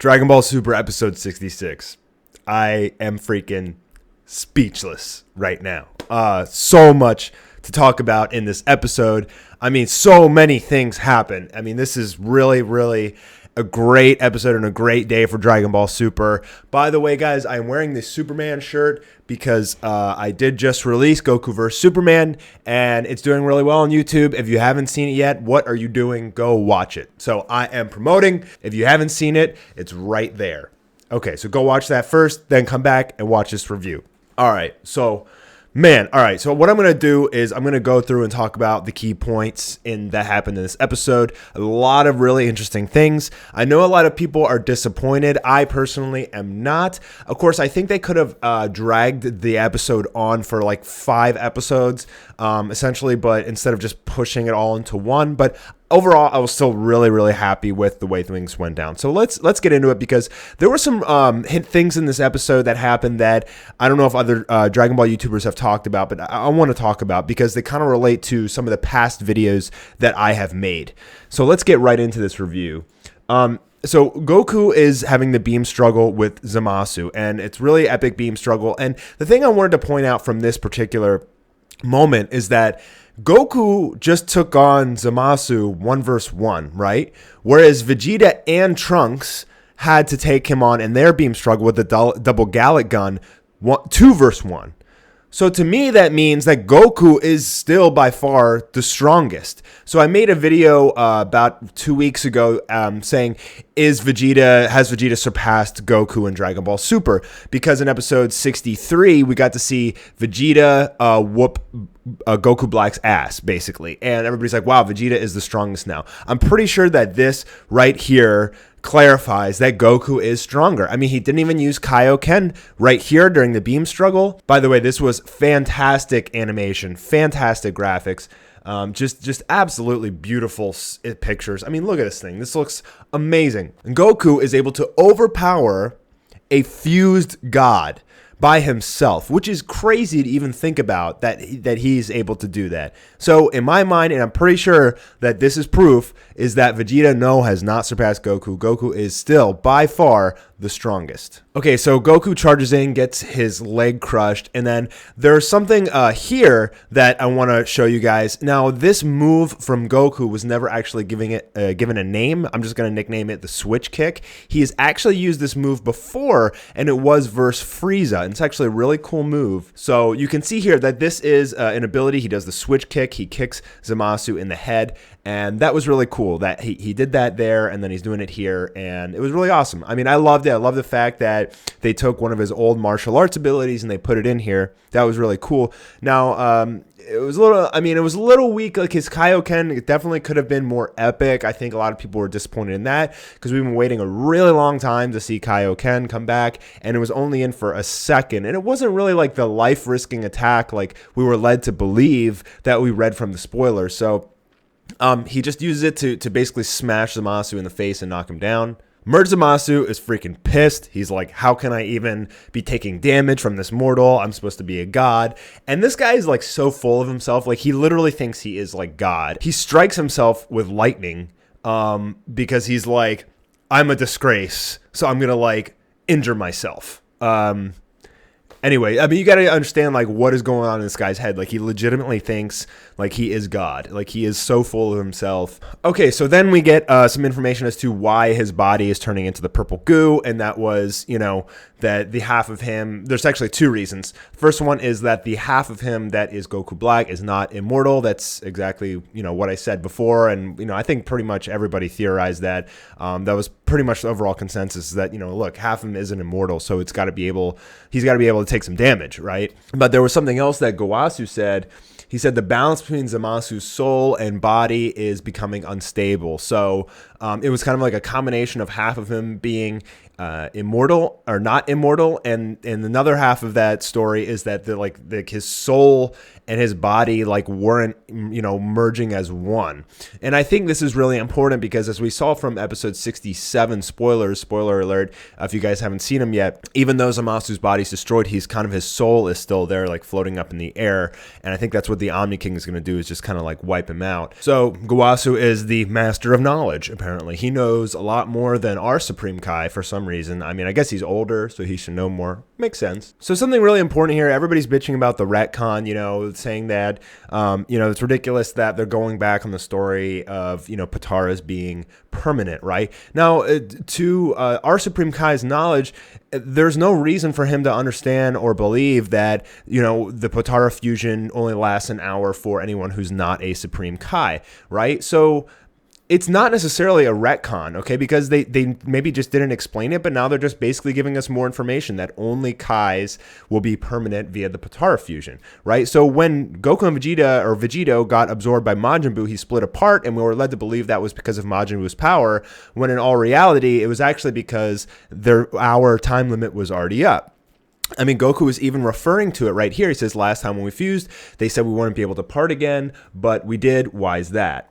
Dragon Ball Super episode 66. I am freaking speechless right now. So much to talk about in this episode. I mean, so many things happen. I mean, this is really a great episode and a great day for Dragon Ball Super. By the way, guys, I'm wearing this Superman shirt because I did just release Goku vs. Superman, and it's doing really well on YouTube. If you haven't seen it yet, what are you doing? Go watch it. So I am promoting. If you haven't seen it, it's right there. Okay, so go watch that first, then come back and watch this review. All right, so what I'm going to do is I'm going to go through and talk about the key points that happened in this episode. A lot of really interesting things. I know a lot of people are disappointed. I personally am not. Of course, I think they could have dragged the episode on for like 5 episodes, essentially, but instead of just pushing it all into one. But overall, I was still really happy with the way things went down. So let's get into it, because there were some hint things in this episode that happened that I don't know if other Dragon Ball YouTubers have talked about, but I want to talk about because they kind of relate to some of the past videos that I have made. So let's get right into this review. So Goku is having the beam struggle with Zamasu, and it's really epic beam struggle. And the thing I wanted to point out from this particular moment is that Goku just took on Zamasu 1 vs. 1, right? Whereas Vegeta and Trunks had to take him on in their beam struggle with the double Gallic gun 2 vs. 1. So to me, that means that Goku is still by far the strongest. So I made a video about 2 weeks ago saying, has Vegeta surpassed Goku in Dragon Ball Super? Because in episode 63, we got to see Vegeta whoop Goku Black's ass, basically. And everybody's like, wow, Vegeta is the strongest now. I'm pretty sure that this right here clarifies that Goku is stronger. I mean, he didn't even use Kaioken right here during the beam struggle. By the way, this was fantastic animation, fantastic graphics, just absolutely beautiful pictures. I mean, look at this thing. This looks amazing. And Goku is able to overpower a fused god by himself, which is crazy to even think about that he's able to do that. So in my mind, and I'm pretty sure that this is proof, is that Vegeta has not surpassed Goku. Goku is still by far the strongest. Okay, so Goku charges in, gets his leg crushed, and then there's something here that I want to show you guys. Now, this move from Goku was never actually given a name. I'm just going to nickname it the switch kick. He has actually used this move before, and it was versus Frieza. And it's actually a really cool move. So you can see here that this is an ability. He does the switch kick. He kicks Zamasu in the head, and that was really cool that he did that there, and then he's doing it here, and it was really awesome. I mean, I loved it. I love the fact that they took one of his old martial arts abilities and they put it in here. That was really cool. Now, it was a little weak. Like his Kaioken, it definitely could have been more epic. I think a lot of people were disappointed in that because we've been waiting a really long time to see Kaioken come back, and it was only in for a second. And it wasn't really like the life-risking attack like we were led to believe that we read from the spoilers. So he just uses it to basically smash Zamasu in the face and knock him down. Merged Zamasu is freaking pissed. He's like, how can I even be taking damage from this mortal? I'm supposed to be a god. And this guy is like so full of himself. Like he literally thinks he is like God. He strikes himself with lightning because he's like, I'm a disgrace, so I'm going to like injure myself. Anyway, I mean, you got to understand like what is going on in this guy's head. Like he legitimately thinks like he is God. Like he is so full of himself. Okay, so then we get some information as to why his body is turning into the purple goo, and that was, that the half of him, there's actually 2 reasons. First one is that the half of him that is Goku Black is not immortal. That's exactly, what I said before, and I think pretty much everybody theorized that. That was pretty much the overall consensus, that look, half of him isn't immortal, so he's got to be able to take some damage, right? But there was something else that Gowasu said. He said the balance between Zamasu's soul and body is becoming unstable. So it was kind of like a combination of half of him being immortal or not immortal, and another half of that story is that his soul and his body weren't merging as one. And I think this is really important because, as we saw from episode 67, 7, spoiler alert, if you guys haven't seen him yet, even though Zamasu's body's destroyed, he's kind of, his soul is still there, like floating up in the air. And I think that's what the Omni King is going to do, is just kind of like wipe him out. So Gowasu is the master of knowledge, apparently. He knows a lot more than our Supreme Kai for some reason. I mean, I guess he's older, so he should know more. Makes sense. So something really important here, everybody's bitching about the retcon, saying that, it's ridiculous that they're going back on the story of, Potara's being permanent, right? Now, to our Supreme Kai's knowledge, there's no reason for him to understand or believe that, the Potara fusion only lasts an hour for anyone who's not a Supreme Kai, right? So it's not necessarily a retcon, okay? Because they maybe just didn't explain it, but now they're just basically giving us more information that only Kais will be permanent via the Potara fusion, right? So when Goku and Vegito got absorbed by Majin Buu, he split apart, and we were led to believe that was because of Majin Buu's power, when in all reality, it was actually because our time limit was already up. I mean, Goku is even referring to it right here. He says, last time when we fused, they said we wouldn't be able to part again, but we did. Why is that?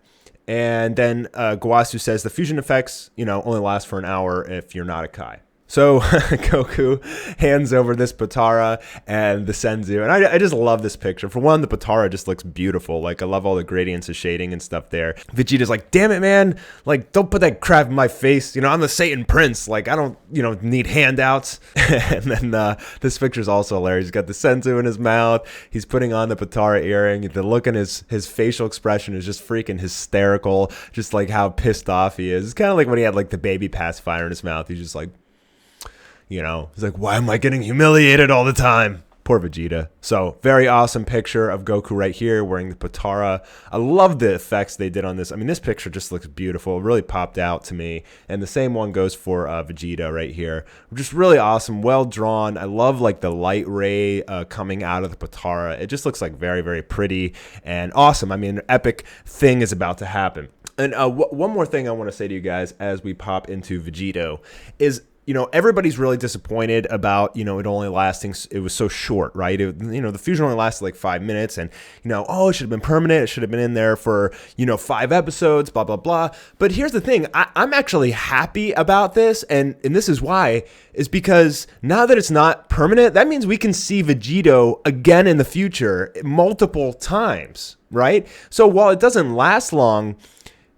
And then Gowasu says the fusion effects, only last for an hour if you're not a Kai. So Goku hands over this Potara and the Senzu. And I just love this picture. For one, the Potara just looks beautiful. Like, I love all the gradients of shading and stuff there. Vegeta's like, damn it, man. Like, don't put that crap in my face. I'm the Satan Prince. Like, I don't, need handouts. And then this picture's also hilarious. He's got the Senzu in his mouth. He's putting on the Potara earring. The look in his facial expression is just freaking hysterical. Just like how pissed off he is. It's kind of like when he had like the baby pacifier in his mouth. He's just like, he's like, why am I getting humiliated all the time? Poor Vegeta. So, very awesome picture of Goku right here wearing the Potara. I love the effects they did on this. I mean, this picture just looks beautiful. It really popped out to me. And the same one goes for Vegeta right here. Just really awesome, well drawn. I love like the light ray coming out of the Potara. It just looks like very, very pretty and awesome. I mean, an epic thing is about to happen. And one more thing I want to say to you guys as we pop into Vegito is, everybody's really disappointed about, it only lasting, it was so short, right? The fusion only lasted like 5 minutes and, it should have been permanent. It should have been in there for, 5 episodes, blah, blah, blah. But here's the thing. I'm actually happy about this. And this is why, is because now that it's not permanent, that means we can see Vegito again in the future multiple times, right? So while it doesn't last long,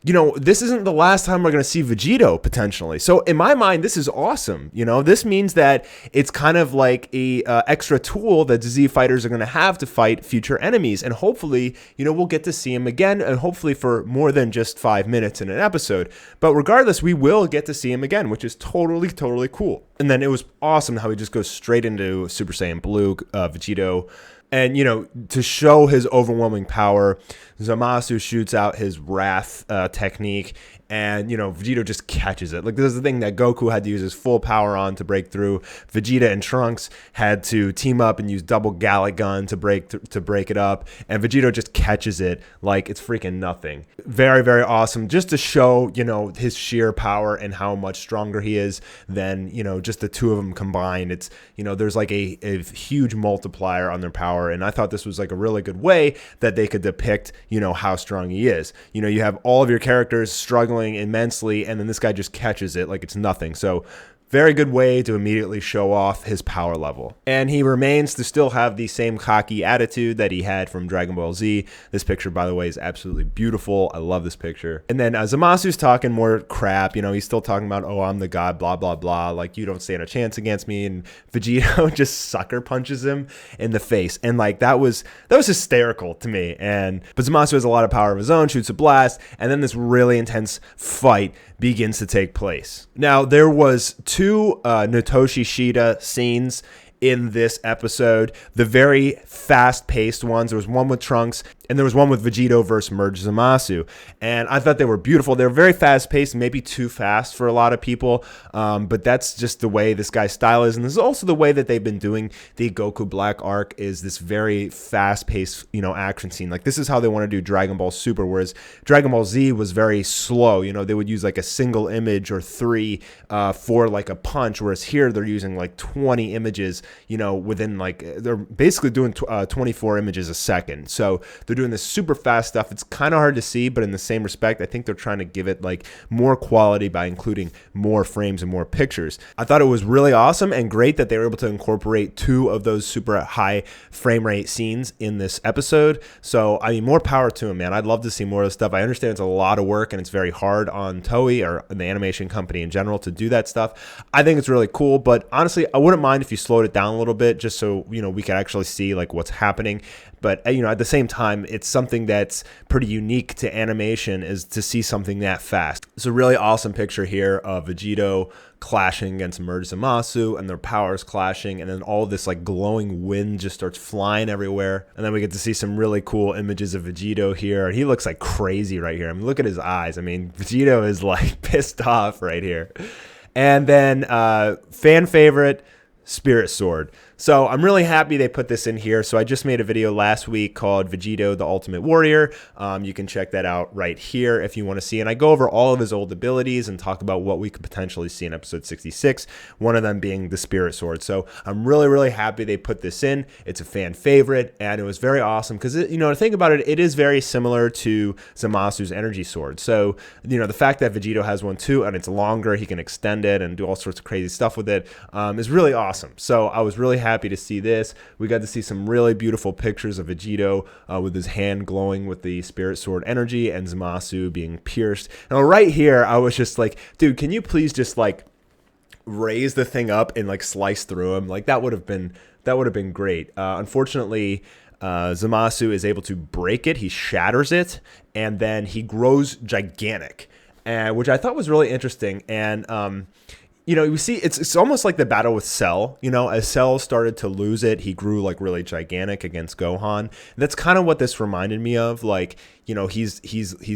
this isn't the last time we're going to see Vegito potentially. So in my mind, this is awesome. This means that it's kind of like a extra tool that Z fighters are going to have to fight future enemies. And hopefully, we'll get to see him again, and hopefully for more than just 5 minutes in an episode. But regardless, we will get to see him again, which is totally, totally cool. And then it was awesome how he just goes straight into Super Saiyan Blue, Vegito. And, to show his overwhelming power, Zamasu shoots out his Wrath technique, and, Vegito just catches it. Like, this is the thing that Goku had to use his full power on to break through. Vegeta and Trunks had to team up and use double Gallic Gun to break it up, and Vegito just catches it like it's freaking nothing. Very, very awesome, just to show, his sheer power and how much stronger he is than, just the two of them combined. It's, there's like a huge multiplier on their power, and I thought this was like a really good way that they could depict, how strong he is. You have all of your characters struggling immensely, and then this guy just catches it like it's nothing. So very good way to immediately show off his power level. And he remains to still have the same cocky attitude that he had from Dragon Ball Z. This picture, by the way, is absolutely beautiful. I love this picture. And then Zamasu's talking more crap. He's still talking about, oh, I'm the god, blah, blah, blah. Like, you don't stand a chance against me. And Vegito just sucker punches him in the face. And like, that was hysterical to me. But Zamasu has a lot of power of his own, shoots a blast. And then this really intense fight begins to take place. Now, there was two Notoshi Shida scenes in this episode. The very fast-paced ones. There was one with Trunks, and there was one with Vegito versus Merged Zamasu. And I thought they were beautiful. They were very fast-paced, maybe too fast for a lot of people. But that's just the way this guy's style is. And this is also the way that they've been doing the Goku Black arc, is this very fast-paced, action scene. Like, this is how they want to do Dragon Ball Super, whereas Dragon Ball Z was very slow. They would use like a single image or 3 for like a punch, whereas here they're using like 20 images, within like, they're basically doing 24 images a second. So they're they're doing this super fast stuff. It's kind of hard to see, but in the same respect, I think they're trying to give it like more quality by including more frames and more pictures. I thought it was really awesome and great that they were able to incorporate 2 of those super high frame rate scenes in this episode. So, I mean, more power to them, man. I'd love to see more of this stuff. I understand it's a lot of work and it's very hard on Toei or the animation company in general to do that stuff. I think it's really cool, but honestly, I wouldn't mind if you slowed it down a little bit just so, you know, we could actually see like what's happening. But, you know, at the same time, it's something that's pretty unique to animation is to see something that fast. It's a really awesome picture here of Vegito clashing against Merged Zamasu and their powers clashing, and then all this like glowing wind just starts flying everywhere. And then we get to see some really cool images of Vegito here. He looks like crazy right here. I mean, look at his eyes. I mean, Vegito is like pissed off right here. And then fan favorite, Spirit Sword. So I'm really happy they put this in here. So I just made a video last week called Vegito, the Ultimate Warrior. You can check that out right here if you want to see. And I go over all of his old abilities and talk about what we could potentially see in episode 66, one of them being the Spirit Sword. So I'm really, really happy they put this in. It's a fan favorite, and it was very awesome because, you know, to think about it, it is very similar to Zamasu's Energy Sword. So, you know, the fact that Vegito has one too, and it's longer, he can extend it and do all sorts of crazy stuff with it, is really awesome. So I was really happy to see this. We got to see some really beautiful pictures of Vegito with his hand glowing with the Spirit Sword energy and Zamasu being pierced. Now right here, I was just like, dude, can you please just like raise the thing up and like slice through him? Like that would have been great. Unfortunately, Zamasu is able to break it. He shatters it, and then he grows gigantic, which I thought was really interesting. And you know, you see, it's almost like the battle with Cell. You know, as Cell started to lose it, he grew like really gigantic against Gohan. And that's kind of what this reminded me of. Like, you know, he's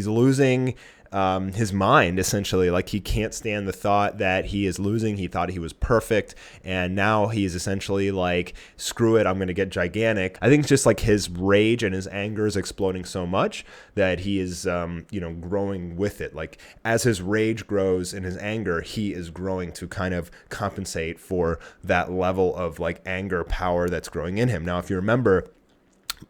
losing his mind essentially. Like he can't stand the thought that he is losing. He thought he was perfect, and now he's essentially like, screw it, I'm gonna get gigantic. I think it's just like his rage and his anger is exploding so much that he is you know, growing with it. Like as his rage grows and his anger, he is growing to kind of compensate for that level of like anger power that's growing in him. Now if you remember,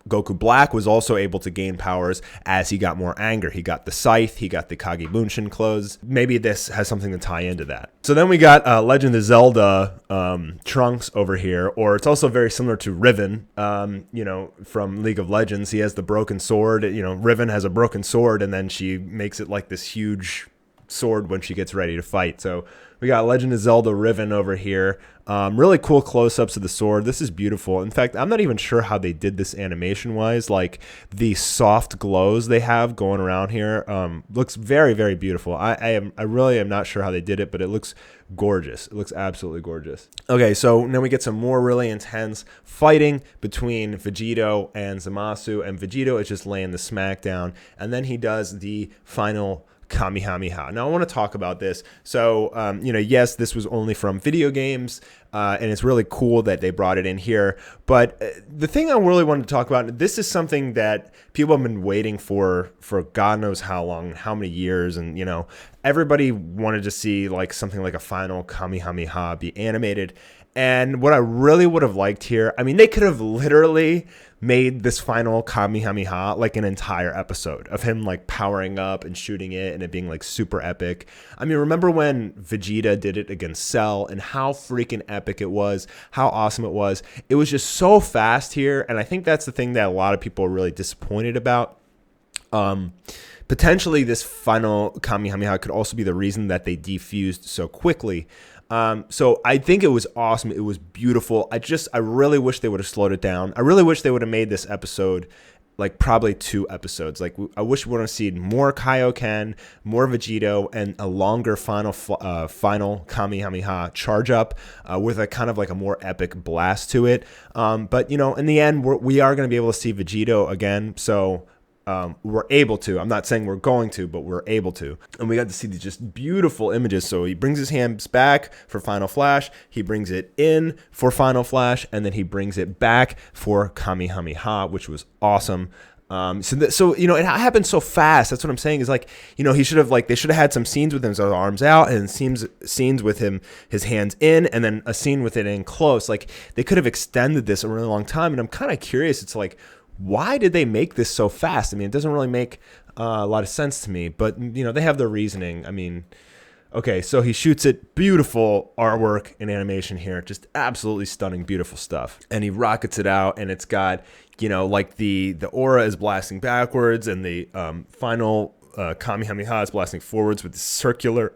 Goku Black was also able to gain powers as he got more anger. He got the Scythe, he got the Kage Bunshin clothes. Maybe this has something to tie into that. So then we got Legend of Zelda Trunks over here, or it's also very similar to Riven, you know, from League of Legends. He has the broken sword. You know, Riven has a broken sword, and then she makes it like this huge sword when she gets ready to fight. So we got Legend of Zelda Riven over here. Really cool close-ups of the sword. This is beautiful. In fact, I'm not even sure how they did this animation-wise. Like the soft glows they have going around here looks very, very beautiful. I really am not sure how they did it, but it looks gorgeous. It looks absolutely gorgeous. Okay, so now we get some more really intense fighting between Vegito and Zamasu, and Vegito is just laying the smack down, and then he does the final Kamehameha. Now I want to talk about this. So, you know, yes, this was only from video games, and it's really cool that they brought it in here. But the thing I really wanted to talk about, this is something that people have been waiting for God knows how long, how many years, and you know, everybody wanted to see like something like a final Kamehameha be animated. And what I really would have liked here, I mean, they could have literally made this final Kamehameha like an entire episode of him like powering up and shooting it and it being like super epic. I mean, remember when Vegeta did it against Cell and how freaking epic it was, how awesome it was. It was just so fast here, and I think that's the thing that a lot of people are really disappointed about. Potentially this final Kamehameha could also be the reason that they defused so quickly. So I think it was awesome. It was beautiful. I really wish they would have slowed it down. I really wish they would have made this episode like probably 2 episodes. Like I wish we would have seen more Kaioken, more Vegito, and a longer final Kamehameha charge up with a kind of like a more epic blast to it. But you know, in the end, we are going to be able to see Vegito again. So we're able to. I'm not saying we're going to, but we're able to. And we got to see these just beautiful images. So he brings his hands back for Final Flash. He brings it in for Final Flash. And then he brings it back for Kamehameha, which was awesome. So you know, it happened so fast. That's what I'm saying is like, you know, they should have had some scenes with him, his arms out, and scenes with him, his hands in, and then a scene with it in close. Like they could have extended this a really long time. And I'm kind of curious. It's like, why did they make this so fast? I mean, it doesn't really make a lot of sense to me, but they have their reasoning. I mean, okay, so he shoots it. Beautiful artwork and animation here. Just absolutely stunning, beautiful stuff. And he rockets it out, and it's got, like the aura is blasting backwards, and the final Kamehameha is blasting forwards with the circular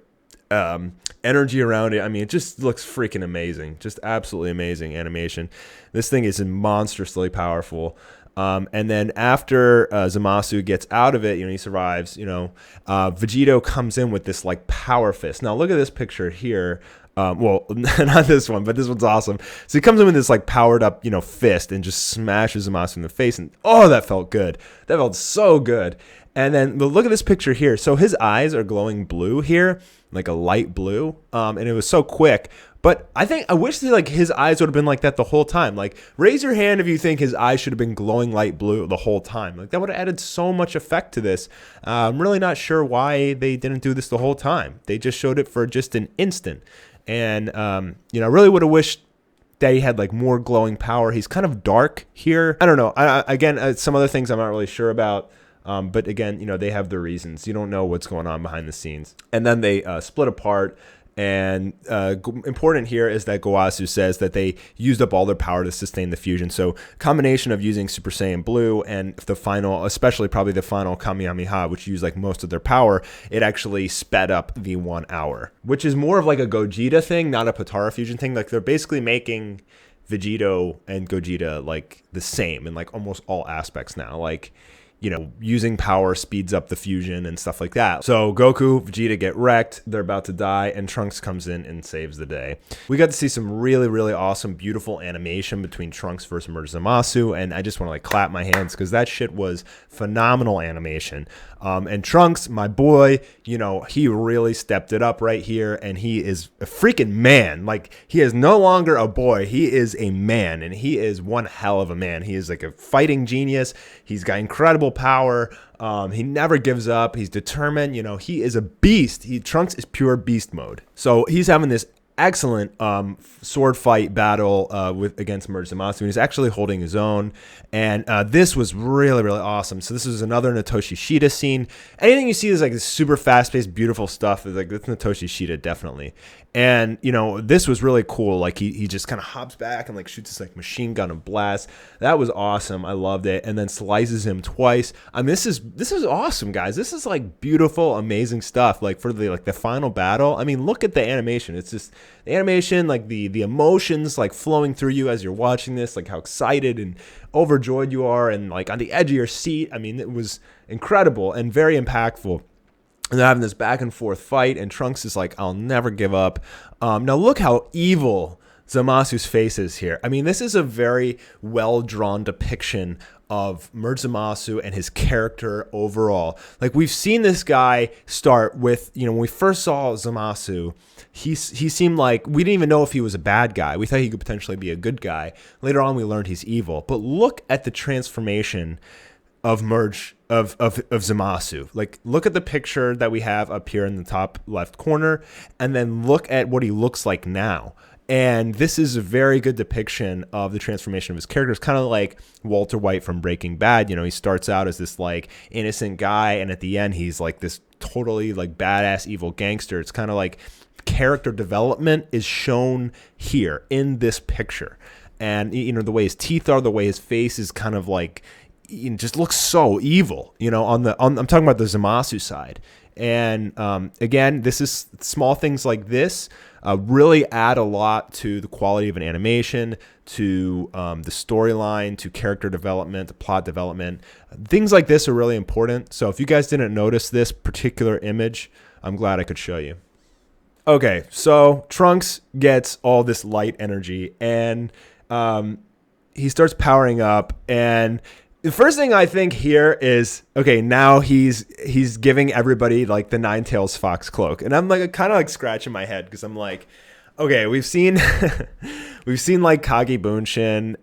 energy around it. I mean, it just looks freaking amazing. Just absolutely amazing animation. This thing is monstrously powerful. And then after Zamasu gets out of it, he survives, Vegito comes in with this like power fist. Now look at this picture here. Well, not this one, but this one's awesome. So he comes in with this like powered up, fist and just smashes Zamasu in the face. And oh, that felt good. That felt so good. And then look at this picture here. So his eyes are glowing blue here, like a light blue. And it was so quick. But I wish that like his eyes would have been like that the whole time. Like, raise your hand if you think his eyes should have been glowing light blue the whole time. Like, that would have added so much effect to this. I'm really not sure why they didn't do this the whole time. They just showed it for just an instant. And, I really would have wished that he had like more glowing power. He's kind of dark here. I don't know. Again, some other things I'm not really sure about. But again, they have their reasons. You don't know what's going on behind the scenes. And then they split apart. And important here is that Gowasu says that they used up all their power to sustain the fusion. So combination of using Super Saiyan Blue and the final, especially probably the final Kamehameha, which used like most of their power, it actually sped up the 1 hour, which is more of like a Gogeta thing, not a Potara fusion thing. Like, they're basically making Vegito and Gogeta like the same in like almost all aspects now. Like, using power speeds up the fusion and stuff like that. So Goku, Vegeta get wrecked. They're about to die, and Trunks comes in and saves the day. We got to see some really, really awesome, beautiful animation between Trunks versus Merged Zamasu, and I just want to like clap my hands because that shit was phenomenal animation. And Trunks, my boy, he really stepped it up right here, and he is a freaking man. Like, he is no longer a boy. He is a man, and he is one hell of a man. He is like a fighting genius. He's got incredible power. He never gives up. He's determined. He is a beast. Trunks is pure beast mode. So he's having this excellent sword fight battle against Merged Zamasu. He's actually holding his own, and this was really, really awesome. So this is another Natoshi Shida scene. Anything you see is like this super fast-paced, beautiful stuff. Is like, that's Natoshi Shida, definitely. And this was really cool. Like, he just kind of hops back and like shoots this like machine gun and blast. That was awesome. I loved it. And then slices him twice. I mean, this is awesome, guys. This is like beautiful, amazing stuff. Like, for the final battle. I mean, look at the animation. It's just the animation, like the emotions like flowing through you as you're watching this, like how excited and overjoyed you are, and like on the edge of your seat. I mean, it was incredible and very impactful. And they're having this back and forth fight, and Trunks is like, I'll never give up. Now look how evil Zamasu's face is here. I mean, this is a very well-drawn depiction of Merged Zamasu and his character overall. Like, we've seen this guy start with, when we first saw Zamasu, he seemed like, we didn't even know if he was a bad guy. We thought he could potentially be a good guy. Later on, we learned he's evil. But look at the transformation of Zamasu. Like, look at the picture that we have up here in the top left corner, and then look at what he looks like now. And this is a very good depiction of the transformation of his character. It's kind of like Walter White from Breaking Bad. He starts out as this like innocent guy, and at the end he's like this totally like badass evil gangster. It's kind of like character development is shown here in this picture. And the way his teeth are, the way his face is kind of like, it just looks so evil, I'm talking about the Zamasu side. And again, this is small things like this really add a lot to the quality of an animation, to the storyline, to character development, to plot development. Things like this are really important. So if you guys didn't notice this particular image, I'm glad I could show you. Okay, so Trunks gets all this light energy, and he starts powering up, and the first thing I think here is, okay, now he's giving everybody like the Nine Tails Fox cloak. And I'm like kind of like scratching my head because I'm like, okay, we've seen We've seen like Kage Bunshin.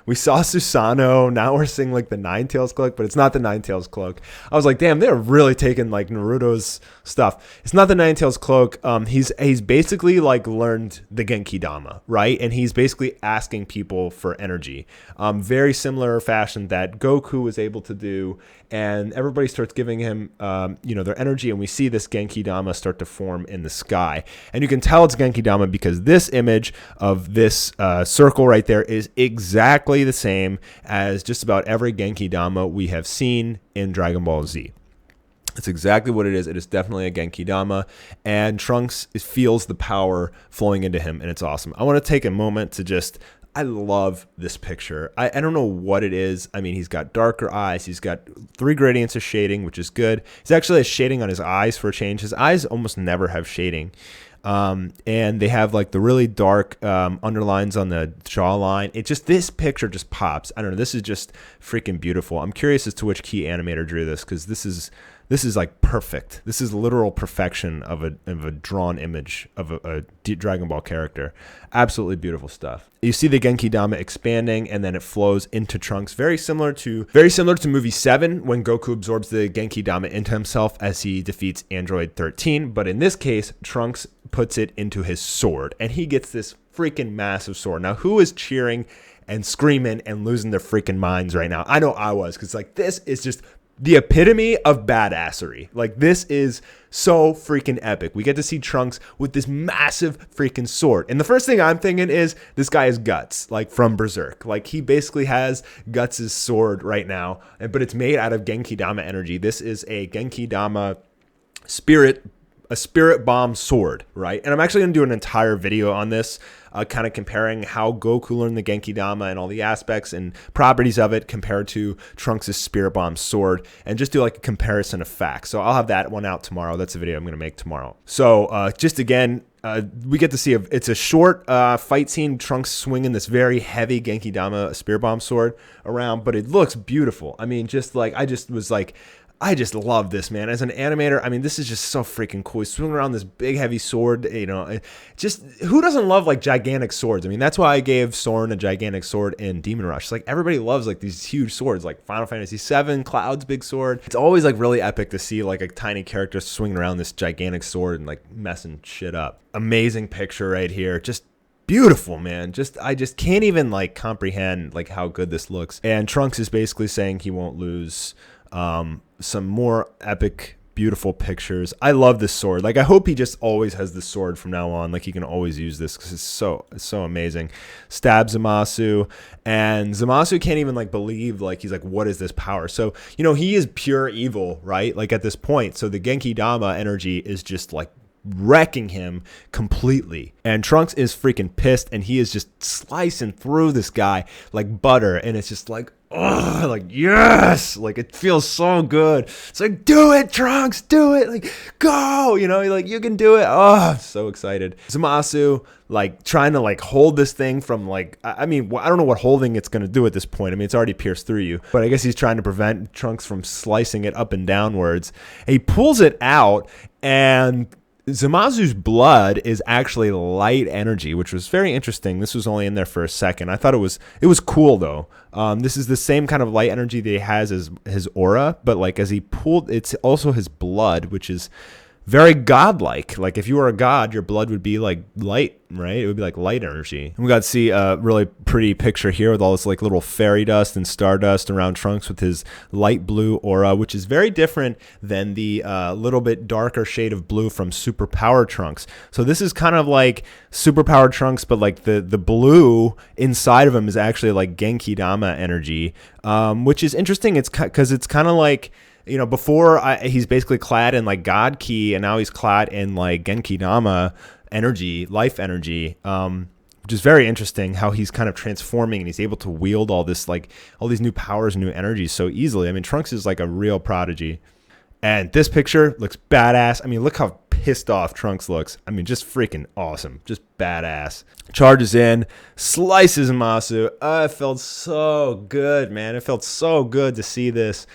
We saw Susanoo. Now we're seeing like the Nine Tails cloak, but it's not the Nine Tails cloak. I was like, damn, they're really taking like Naruto's stuff. It's not the Nine Tails cloak. He's basically like learned the Genki Dama, right? And he's basically asking people for energy. Very similar fashion that Goku was able to do, and everybody starts giving him, their energy, and we see this Genki Dama start to form in the sky. And you can tell it's Genki Dama because this image of this circle right there is exactly the same as just about every Genki Dama we have seen in Dragon Ball Z. It's exactly what it is. It is definitely a Genki Dama, and Trunks feels the power flowing into him, and it's awesome. I want to take a moment to I love this picture. I don't know what it is. I mean, he's got darker eyes. He's got 3 gradients of shading, which is good. He's actually has shading on his eyes for a change. His eyes almost never have shading. And they have like the really dark underlines on the jawline. This picture just pops. I don't know. This is just freaking beautiful. I'm curious as to which key animator drew this, because this is like perfect. This is literal perfection of a drawn image of a Dragon Ball character. Absolutely beautiful stuff. You see the Genki Dama expanding, and then it flows into Trunks. Very similar to movie 7, when Goku absorbs the Genki Dama into himself as he defeats Android 13. But in this case, Trunks puts it into his sword, and he gets this freaking massive sword. Now, who is cheering and screaming and losing their freaking minds right now? I know I was, because like this is just the epitome of badassery. Like, this is so freaking epic. We get to see Trunks with this massive freaking sword. And the first thing I'm thinking is, this guy is Guts, like from Berserk. Like, he basically has Guts' sword right now, but it's made out of Genki Dama energy. This is a Genki Dama spirit bomb sword, right? And I'm actually going to do an entire video on this, kind of comparing how Goku learned the Genki Dama and all the aspects and properties of it compared to Trunks' spirit bomb sword, and just do like a comparison of facts. So I'll have that one out tomorrow. That's a video I'm going to make tomorrow. So just again, we get to see it's a short fight scene. Trunks swinging this very heavy Genki Dama spirit bomb sword around, but it looks beautiful. I mean, I just love this, man. As an animator, I mean, this is just so freaking cool. He's swinging around this big, heavy sword, just who doesn't love like gigantic swords? I mean, that's why I gave Soren a gigantic sword in Demon Rush. It's like everybody loves like these huge swords, like Final Fantasy VII, Cloud's big sword. It's always like really epic to see like a tiny character swinging around this gigantic sword and like messing shit up. Amazing picture right here. Just beautiful, man. I just can't even like comprehend like how good this looks. And Trunks is basically saying he won't lose. Some more epic, beautiful pictures. I love this sword. Like, I hope he just always has this sword from now on. Like, he can always use this because it's so amazing. Stab Zamasu, and Zamasu can't even like believe, like, he's like, what is this power? So, he is pure evil, right? Like, at this point. So the Genki Dama energy is just like wrecking him completely, and Trunks is freaking pissed, and he is just slicing through this guy like butter, and it's just like, oh, like, yes, like, it feels so good. It's like, do it, Trunks, do it, like, go, like, you can do it. Oh, so excited. Zamasu like trying to like hold this thing from like, I mean, I don't know what holding it's going to do at this point. I mean, it's already pierced through you, but I guess he's trying to prevent Trunks from slicing it up and downwards. He pulls it out, and Zamasu's blood is actually light energy, which was very interesting. This was only in there for a second. I thought it was cool though. This is the same kind of light energy that he has as his aura, but like as he pulled, it's also his blood, which is very godlike. Like if you were a god, your blood would be like light, right? It would be like light energy. And we got to see a really pretty picture here with all this like little fairy dust and stardust around Trunks with his light blue aura, which is very different than the little bit darker shade of blue from Super Power Trunks. So this is kind of like Super Power Trunks, but like the blue inside of him is actually like Genki Dama energy, which is interesting. It's because it's kind of like, before he's basically clad in like God Ki, and now he's clad in like Genki Dama energy, life energy, which is very interesting how he's kind of transforming, and he's able to wield all these new powers, new energies so easily. I mean, Trunks is like a real prodigy. And this picture looks badass. I mean, look how pissed off Trunks looks. I mean, just freaking awesome. Just badass. Charges in, slices Zamasu. It felt so good, man. It felt so good to see this.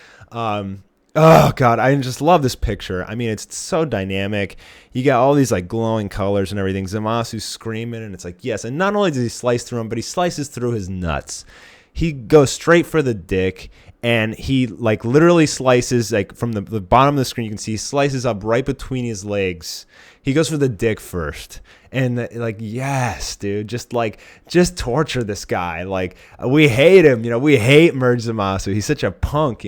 Oh god, I just love this picture. I mean, it's so dynamic. You got all these like glowing colors and everything. Zamasu's screaming, and it's like, yes. And not only does he slice through him, but he slices through his nuts. He goes straight for the dick, and he like literally slices like from the bottom of the screen. You can see he slices up right between his legs. He goes for the dick first. And like, yes, dude, just torture this guy. Like, we hate him, we hate Merged Zamasu. He's such a punk,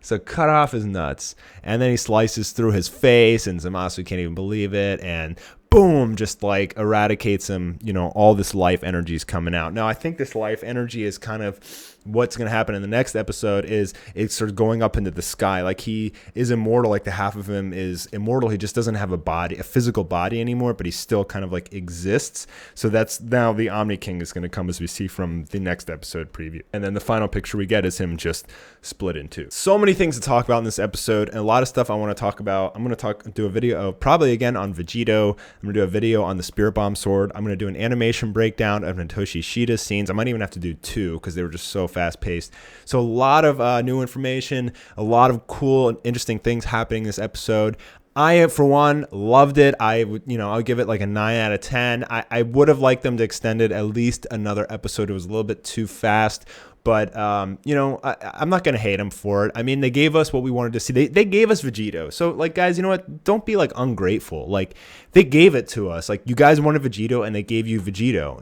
So cut off his nuts. And then he slices through his face, and Zamasu can't even believe it. And boom, just like eradicates him. All this life energy is coming out. Now, I think this life energy is kind of what's going to happen in the next episode. Is it's sort of going up into the sky. Like, he is immortal. Like, the half of him is immortal. He just doesn't have a physical body anymore, but he still kind of like exists. So that's now the Omni King is going to come, as we see from the next episode preview. And then the final picture we get is him just split in two. So many things to talk about in this episode, and a lot of stuff I want to talk about. I'm going to do a video probably again on Vegito. I'm going to do a video on the Spirit Bomb sword. I'm going to do an animation breakdown of Natoshi Shida's scenes. I might even have to do two because they were just so fast paced. So a lot of new information, a lot of cool and interesting things happening in this episode. I, for one, loved it. I'll give it like a 9 out of 10. I would have liked them to extend it at least another episode. It was a little bit too fast. But, I'm not going to hate them for it. I mean, they gave us what we wanted to see. They gave us Vegito. So, like, guys, you know what? Don't be, like, ungrateful. Like, they gave it to us. Like, you guys wanted Vegito, and they gave you Vegito.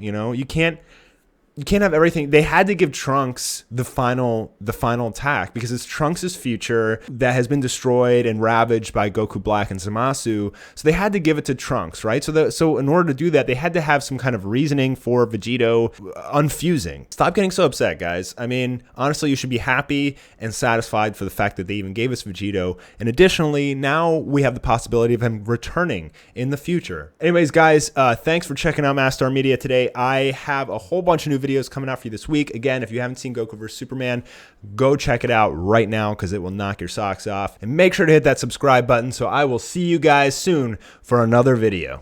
You can't have everything. They had to give Trunks the final attack because it's Trunks' future that has been destroyed and ravaged by Goku Black and Zamasu. So they had to give it to Trunks, right? So in order to do that, they had to have some kind of reasoning for Vegito unfusing. Stop getting so upset, guys. I mean, honestly, you should be happy and satisfied for the fact that they even gave us Vegito. And additionally, now we have the possibility of him returning in the future. Anyways, guys, thanks for checking out Mastar Media today. I have a whole bunch of new videos coming out for you this week. Again, if you haven't seen Goku vs. Superman, go check it out right now because it will knock your socks off. And make sure to hit that subscribe button. So I will see you guys soon for another video.